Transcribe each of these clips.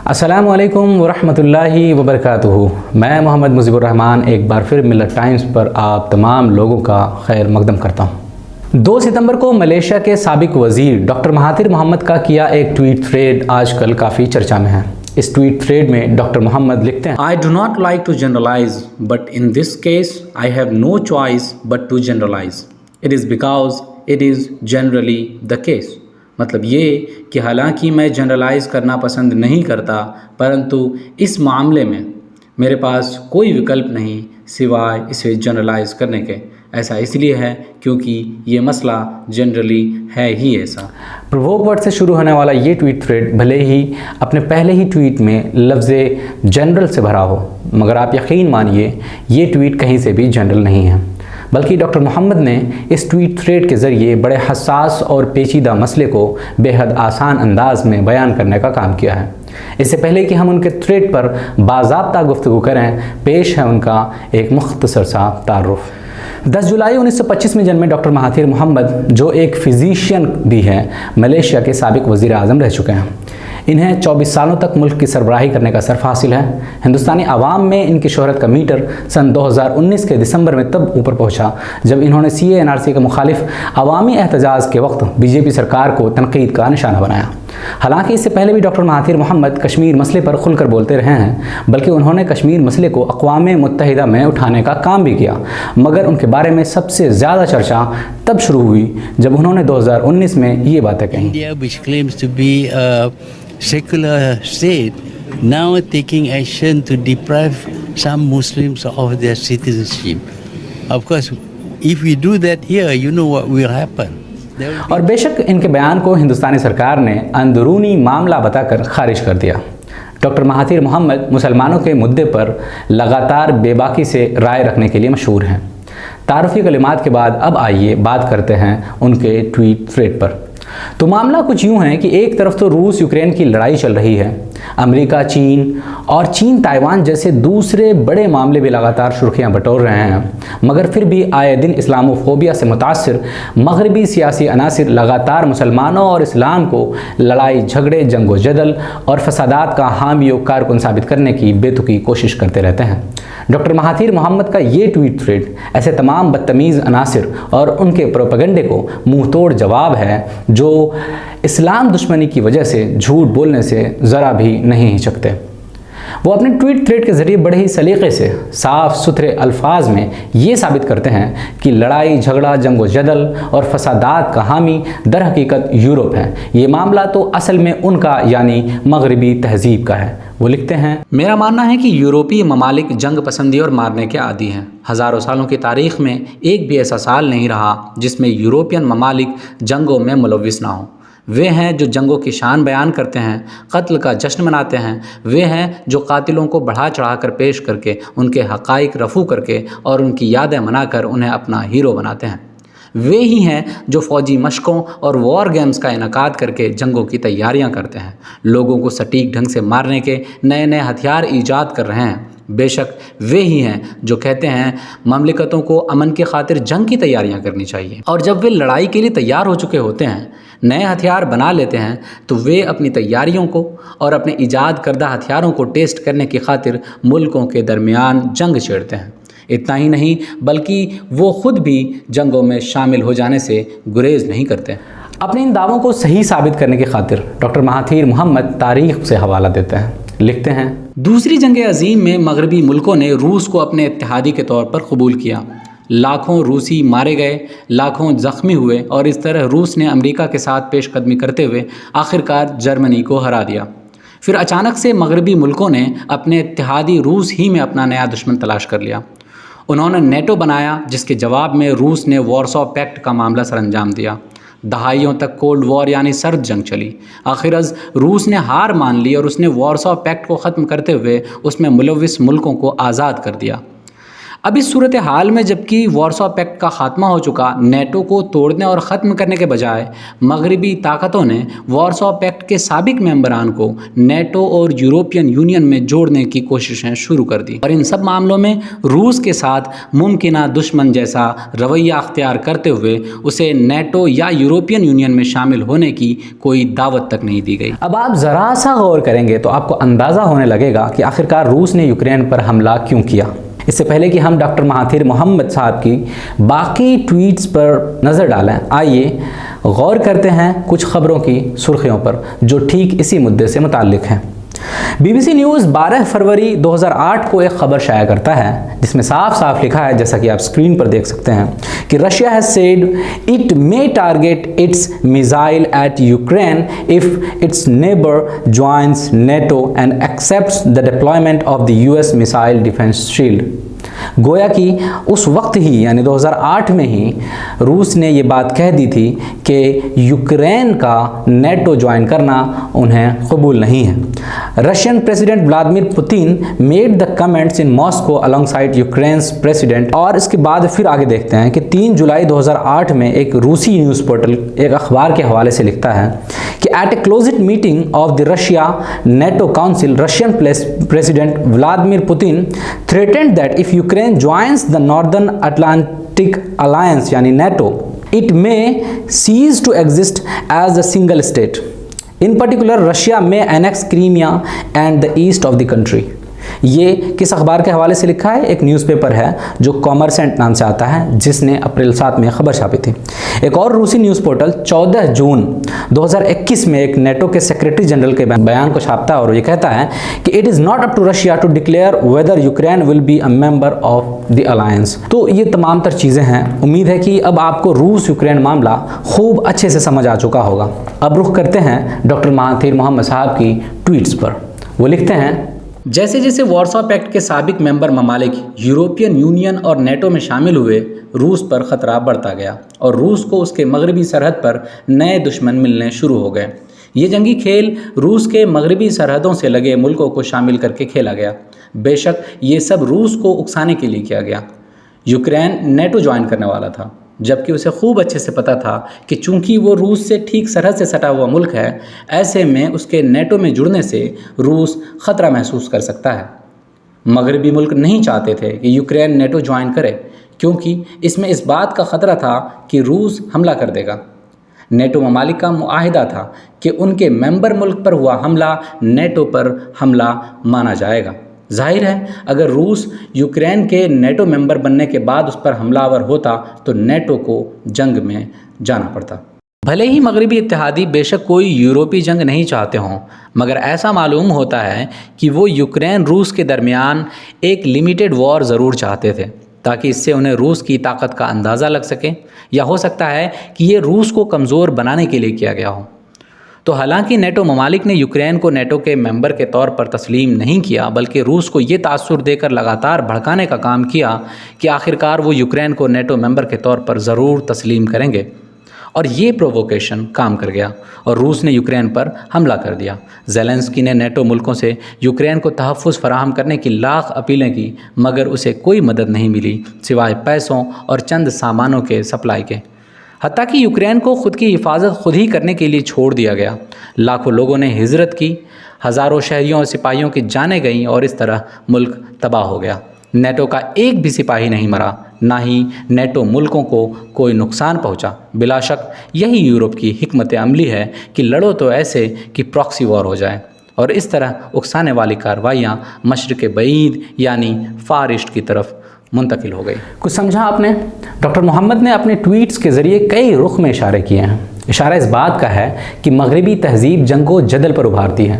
السلام علیکم ورحمۃ اللہ وبرکاتہ۔ میں محمد مجیب الرحمان ایک بار پھر ملت ٹائمز پر آپ تمام لوگوں کا خیر مقدم کرتا ہوں۔ 2 ستمبر کو ملیشیا کے سابق وزیر ڈاکٹر مہاتیر محمد کا کیا ایک ٹویٹ تھریڈ آج کل کافی چرچا میں ہے۔ اس ٹویٹ تھریڈ میں ڈاکٹر محمد لکھتے ہیں، I do not like to generalize, but in this case I have no choice but to generalize. It is because it is generally the case. مطلب یہ کہ حالانکہ میں جنرلائز کرنا پسند نہیں کرتا، پرنتو اس معاملے میں میرے پاس کوئی وکلپ نہیں سوائے اسے جنرلائز کرنے کے۔ ایسا اس لیے ہے کیونکہ یہ مسئلہ جنرلی ہے ہی ایسا۔ پرووک ورڈ سے شروع ہونے والا یہ ٹویٹ تھریڈ بھلے ہی اپنے پہلے ہی ٹویٹ میں لفظ جنرل سے بھرا ہو، مگر آپ یقین مانیے یہ ٹویٹ کہیں سے بھی جنرل نہیں ہے، بلکہ ڈاکٹر محمد نے اس ٹویٹ تھریڈ کے ذریعے بڑے حساس اور پیچیدہ مسئلے کو بے حد آسان انداز میں بیان کرنے کا کام کیا ہے۔ اس سے پہلے کہ ہم ان کے تھریڈ پر باضابطہ گفتگو کریں، پیش ہے ان کا ایک مختصر سا تعارف۔ 10 جولائی 1925 میں جنمے ڈاکٹر مہاتیر محمد، جو ایک فزیشین بھی ہیں، ملیشیا کے سابق وزیر اعظم رہ چکے ہیں۔ انہیں 24 سالوں تک ملک کی سربراہی کرنے کا شرف حاصل ہے۔ ہندوستانی عوام میں ان کی شہرت کا میٹر سن 2019 کے دسمبر میں تب اوپر پہنچا جب انہوں نے CA/NRC کے مخالف عوامی احتجاج کے وقت BJP سرکار کو تنقید کا نشانہ بنایا۔ حالانکہ اس سے پہلے بھی ڈاکٹر مہاتیر محمد کشمیر مسئلے پر کھل کر بولتے رہے ہیں، بلکہ انہوں نے کشمیر مسئلے کو اقوام متحدہ میں اٹھانے کا کام بھی کیا، مگر ان کے بارے میں سب سے زیادہ چرچا تب شروع ہوئی جب انہوں نے 2019 میں یہ باتیں کہیں۔ India, which claims to be a secular state, now taking action to deprive some Muslims of their citizenship. Of course, if we do that here, you know what will happen. اور بے شک ان کے بیان کو ہندوستانی سرکار نے اندرونی معاملہ بتا کر خارج کر دیا۔ ڈاکٹر مہاتیر محمد مسلمانوں کے مدعے پر لگاتار بے باکی سے رائے رکھنے کے لیے مشہور ہیں۔ تعارفی کلمات کے بعد اب آئیے بات کرتے ہیں ان کے ٹویٹ تھریڈ پر۔ تو معاملہ کچھ یوں ہے کہ ایک طرف تو روس یوکرین کی لڑائی چل رہی ہے، امریکہ چین اور چین تائیوان جیسے دوسرے بڑے معاملے بھی لگاتار سرخیاں بٹور رہے ہیں، مگر پھر بھی آئے دن اسلاموفوبیا سے متاثر مغربی سیاسی عناصر لگاتار مسلمانوں اور اسلام کو لڑائی جھگڑے، جنگ و جدل اور فسادات کا حامی و کارکن ثابت کرنے کی بے تکی کوشش کرتے رہتے ہیں۔ ڈاکٹر مہاتیر محمد کا یہ ٹویٹ تھریڈ ایسے تمام بدتمیز عناصر اور ان کے پروپیگنڈے کو منہ توڑ جواب ہے جو اسلام دشمنی کی وجہ سے جھوٹ بولنے سے ذرا بھی نہیں ہچکتے۔ وہ اپنے ٹویٹ تھریڈ کے ذریعے بڑے ہی سلیقے سے صاف ستھرے الفاظ میں یہ ثابت کرتے ہیں کہ لڑائی جھگڑا، جنگ و جدل اور فسادات کا حامی در حقیقت یورپ ہے۔ یہ معاملہ تو اصل میں ان کا یعنی مغربی تہذیب کا ہے۔ وہ لکھتے ہیں، میرا ماننا ہے کہ یورپی ممالک جنگ پسندی اور مارنے کے عادی ہیں۔ ہزاروں سالوں کی تاریخ میں ایک بھی ایسا سال نہیں رہا جس میں یورپین ممالک جنگوں میں ملوث نہ ہوں۔ وہ ہیں جو جنگوں کی شان بیان کرتے ہیں، قتل کا جشن مناتے ہیں۔ وہ ہیں جو قاتلوں کو بڑھا چڑھا کر پیش کر کے ان کے حقائق رفو کر کے اور ان کی یادیں منا کر انہیں اپنا ہیرو بناتے ہیں۔ وہ ہی ہیں جو فوجی مشقوں اور وار گیمز کا انعقاد کر کے جنگوں کی تیاریاں کرتے ہیں، لوگوں کو سٹیک ڈھنگ سے مارنے کے نئے نئے ہتھیار ایجاد کر رہے ہیں۔ بے شک وہ ہی ہیں جو کہتے ہیں مملکتوں کو امن کی خاطر جنگ کی تیاریاں کرنی چاہیے، اور جب وہ لڑائی کے لیے تیار ہو چکے ہوتے ہیں، نئے ہتھیار بنا لیتے ہیں، تو وہ اپنی تیاریوں کو اور اپنے ایجاد کردہ ہتھیاروں کو ٹیسٹ کرنے کی خاطر ملکوں کے درمیان جنگ چھیڑتے ہیں۔ اتنا ہی نہیں بلکہ وہ خود بھی جنگوں میں شامل ہو جانے سے گریز نہیں کرتے۔ اپنے ان دعووں کو صحیح ثابت کرنے کی خاطر ڈاکٹر مہاتیر محمد تاریخ سے حوالہ دیتے ہیں۔ لکھتے ہیں، دوسری جنگ عظیم میں مغربی ملکوں نے روس کو اپنے اتحادی کے طور پر قبول کیا۔ لاکھوں روسی مارے گئے، لاکھوں زخمی ہوئے، اور اس طرح روس نے امریکہ کے ساتھ پیش قدمی کرتے ہوئے آخرکار جرمنی کو ہرا دیا۔ پھر اچانک سے مغربی ملکوں نے اپنے اتحادی روس ہی میں اپنا نیا دشمن تلاش کر لیا۔ انہوں نے نیٹو بنایا، جس کے جواب میں روس نے وارسا پیکٹ کا معاملہ سر انجام دیا۔ دہائیوں تک کولڈ وار یعنی سرد جنگ چلی۔ آخر روس نے ہار مان لی اور اس نے وارسا پیکٹ کو ختم کرتے ہوئے اس میں ملوث ملکوں کو آزاد کر دیا۔ اب اس صورتحال میں جبکہ وارسا پیکٹ کا خاتمہ ہو چکا، نیٹو کو توڑنے اور ختم کرنے کے بجائے مغربی طاقتوں نے وارسا پیکٹ کے سابق ممبران کو نیٹو اور یورپین یونین میں جوڑنے کی کوششیں شروع کر دی، اور ان سب معاملوں میں روس کے ساتھ ممکنہ دشمن جیسا رویہ اختیار کرتے ہوئے اسے نیٹو یا یورپین یونین میں شامل ہونے کی کوئی دعوت تک نہیں دی گئی۔ اب آپ ذرا سا غور کریں گے تو آپ کو اندازہ ہونے لگے گا کہ آخرکار روس نے یوکرین پر حملہ کیوں کیا۔ اس سے پہلے کہ ہم ڈاکٹر مہاتیر محمد صاحب کی باقی ٹویٹس پر نظر ڈالیں، آئیے غور کرتے ہیں کچھ خبروں کی سرخیوں پر جو ٹھیک اسی مدعے سے متعلق ہیں۔ بی بی سی نیوز 12 فروری 2008 کو ایک خبر شائع کرتا ہے جس میں صاف صاف لکھا ہے، جیسا کہ آپ اسکرین پر دیکھ سکتے ہیں، کہ Russia has said it may target its missile at Ukraine if its neighbor joins NATO and accepts the deployment of the US missile defense shield۔ گویا کہ اس وقت ہی یعنی 2008 میں ہی روس نے یہ بات کہہ دی تھی کہ یوکرین کا نیٹو جوائن کرنا انہیں قبول نہیں ہے۔ Russian president Vladimir Putin made the comments in Moscow alongside Ukraine's president, اور اس کے بعد پھر آگے دیکھتے ہیں کہ 3 جولائی 2008 میں ایک روسی نیوز پورٹل ایک اخبار کے حوالے سے لکھتا ہے کہ at a closed meeting of the Russia NATO council Russian president Vladimir Putin threatened that if Ukraine joins the Northern Atlantic Alliance یعنی NATO it may cease to exist as a single state. In particular, Russia may annex Crimea and the east of the country. یہ کس اخبار کے حوالے سے لکھا ہے؟ ایک نیوز پیپر ہے جو کامرسنٹ نام سے آتا ہے، جس نے اپریل 7 میں خبر چھاپی تھی۔ ایک اور روسی نیوز پورٹل 14 جون 2021 میں ایک نیٹو کے سیکریٹری جنرل کے بیان کو چھاپتا ہے اور یہ کہتا ہے کہ it is not up to Russia to declare whether Ukraine will be a member of the alliance. تو یہ تمام تر چیزیں ہیں، امید ہے کہ اب آپ کو روس یوکرین معاملہ خوب اچھے سے سمجھ آ چکا ہوگا۔ اب رخ کرتے ہیں ڈاکٹر مہاتیر محمد صاحب کی ٹویٹس پر۔ وہ لکھتے ہیں، جیسے جیسے وارسا پیکٹ کے سابق ممبر ممالک یورپین یونین اور نیٹو میں شامل ہوئے، روس پر خطرہ بڑھتا گیا اور روس کو اس کے مغربی سرحد پر نئے دشمن ملنے شروع ہو گئے۔ یہ جنگی کھیل روس کے مغربی سرحدوں سے لگے ملکوں کو شامل کر کے کھیلا گیا۔ بے شک یہ سب روس کو اکسانے کے لیے کیا گیا۔ یوکرین نیٹو جوائن کرنے والا تھا، جبکہ اسے خوب اچھے سے پتہ تھا کہ چونکہ وہ روس سے ٹھیک سرحد سے سٹا ہوا ملک ہے، ایسے میں اس کے نیٹو میں جڑنے سے روس خطرہ محسوس کر سکتا ہے۔ مغربی ملک نہیں چاہتے تھے کہ یوکرین نیٹو جوائن کرے، کیونکہ اس میں اس بات کا خطرہ تھا کہ روس حملہ کر دے گا۔ نیٹو ممالک کا معاہدہ تھا کہ ان کے ممبر ملک پر ہوا حملہ نیٹو پر حملہ مانا جائے گا۔ ظاہر ہے اگر روس یوکرین کے نیٹو ممبر بننے کے بعد اس پر حملہ آور ہوتا تو نیٹو کو جنگ میں جانا پڑتا۔ بھلے ہی مغربی اتحادی بے شک کوئی یورپی جنگ نہیں چاہتے ہوں، مگر ایسا معلوم ہوتا ہے کہ وہ یوکرین روس کے درمیان ایک لمیٹڈ وار ضرور چاہتے تھے، تاکہ اس سے انہیں روس کی طاقت کا اندازہ لگ سکے، یا ہو سکتا ہے کہ یہ روس کو کمزور بنانے کے لیے کیا گیا ہو۔ تو حالانکہ نیٹو ممالک نے یوکرین کو نیٹو کے ممبر کے طور پر تسلیم نہیں کیا، بلکہ روس کو یہ تاثر دے کر لگاتار بھڑکانے کا کام کیا کہ آخرکار وہ یوکرین کو نیٹو ممبر کے طور پر ضرور تسلیم کریں گے، اور یہ پرووکیشن کام کر گیا اور روس نے یوکرین پر حملہ کر دیا۔ زیلنسکی نے نیٹو ملکوں سے یوکرین کو تحفظ فراہم کرنے کی لاکھ اپیلیں کی، مگر اسے کوئی مدد نہیں ملی سوائے پیسوں اور چند سامانوں کے سپلائی کے۔ حتیٰ کہ یوکرین کو خود کی حفاظت خود ہی کرنے کے لیے چھوڑ دیا گیا۔ لاکھوں لوگوں نے ہجرت کی، ہزاروں شہریوں اور سپاہیوں کی جانیں گئیں اور اس طرح ملک تباہ ہو گیا۔ نیٹو کا ایک بھی سپاہی نہیں مرا، نہ ہی نیٹو ملکوں کو کوئی نقصان پہنچا۔ بلا شک یہی یورپ کی حکمت عملی ہے کہ لڑو تو ایسے کہ پراکسی وار ہو جائے، اور اس طرح اکسانے والی کارروائیاں مشرق بعید یعنی فار ایسٹ کی طرف منتقل ہو گئی۔ کچھ سمجھا آپ نے؟ ڈاکٹر محمد نے اپنے ٹویٹس کے ذریعے کئی رخ میں اشارے کیے ہیں۔ اشارہ اس بات کا ہے کہ مغربی تہذیب جنگ و جدل پر ابھارتی ہے۔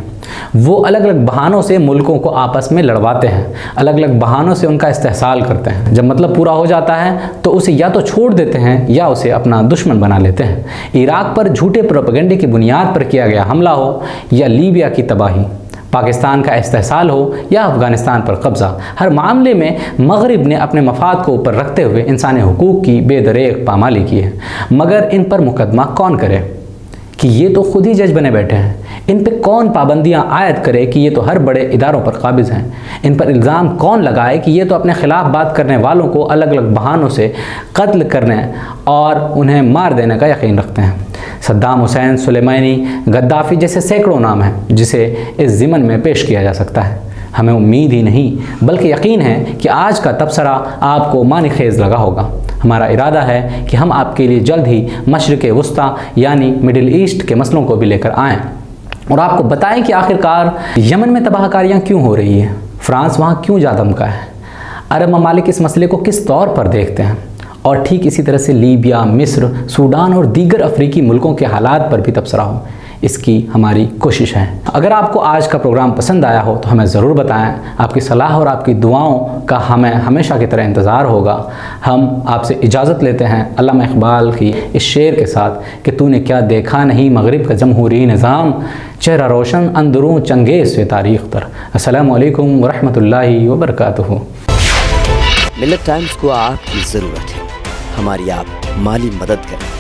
وہ الگ الگ بہانوں سے ملکوں کو آپس میں لڑواتے ہیں، الگ الگ بہانوں سے ان کا استحصال کرتے ہیں۔ جب مطلب پورا ہو جاتا ہے تو اسے یا تو چھوڑ دیتے ہیں یا اسے اپنا دشمن بنا لیتے ہیں۔ عراق پر جھوٹے پروپیگنڈے کی بنیاد پر کیا گیا حملہ ہو یا لیبیا کی تباہی، پاکستان کا استحصال ہو یا افغانستان پر قبضہ، ہر معاملے میں مغرب نے اپنے مفاد کو اوپر رکھتے ہوئے انسانی حقوق کی بے دریغ پامالی کی ہے۔ مگر ان پر مقدمہ کون کرے کہ یہ تو خود ہی جج بنے بیٹھے ہیں۔ ان پہ کون پابندیاں عائد کرے کہ یہ تو ہر بڑے اداروں پر قابض ہیں؟ ان پر الزام کون لگائے کہ یہ تو اپنے خلاف بات کرنے والوں کو الگ الگ بہانوں سے قتل کرنے اور انہیں مار دینے کا یقین رکھتے ہیں؟ صدام حسین، سلیمانی، غدافی جیسے سینکڑوں نام ہیں جسے اس ضمن میں پیش کیا جا سکتا ہے۔ ہمیں امید ہی نہیں بلکہ یقین ہے کہ آج کا تبصرہ آپ کو معنی خیز لگا ہوگا۔ ہمارا ارادہ ہے کہ ہم آپ کے لیے جلد ہی مشرق وسطیٰ یعنی مڈل ایسٹ کے مسئلوں کو بھی لے کر آئیں اور آپ کو بتائیں کہ آخرکار یمن میں تباہ کاریاں کیوں ہو رہی ہیں، فرانس وہاں کیوں جا دمکا ہے، عرب ممالک اس مسئلے کو کس طور پر دیکھتے ہیں، اور ٹھیک اسی طرح سے لیبیا، مصر، سوڈان اور دیگر افریقی ملکوں کے حالات پر بھی تبصرہ ہو، اس کی ہماری کوشش ہے۔ اگر آپ کو آج کا پروگرام پسند آیا ہو تو ہمیں ضرور بتائیں۔ آپ کی صلاح اور آپ کی دعاؤں کا ہمیں ہمیشہ کی طرح انتظار ہوگا۔ ہم آپ سے اجازت لیتے ہیں علامہ اقبال کی اس شعر کے ساتھ کہ تو نے کیا دیکھا نہیں مغرب کا جمہوری نظام، چہرہ روشن اندروں چنگیز سے تاریخ تر۔ السلام علیکم ورحمۃ اللہ وبرکاتہ۔ ملت ٹائمز کو آپ کی ضرورت ہے، ہماری آپ مالی مدد کریں۔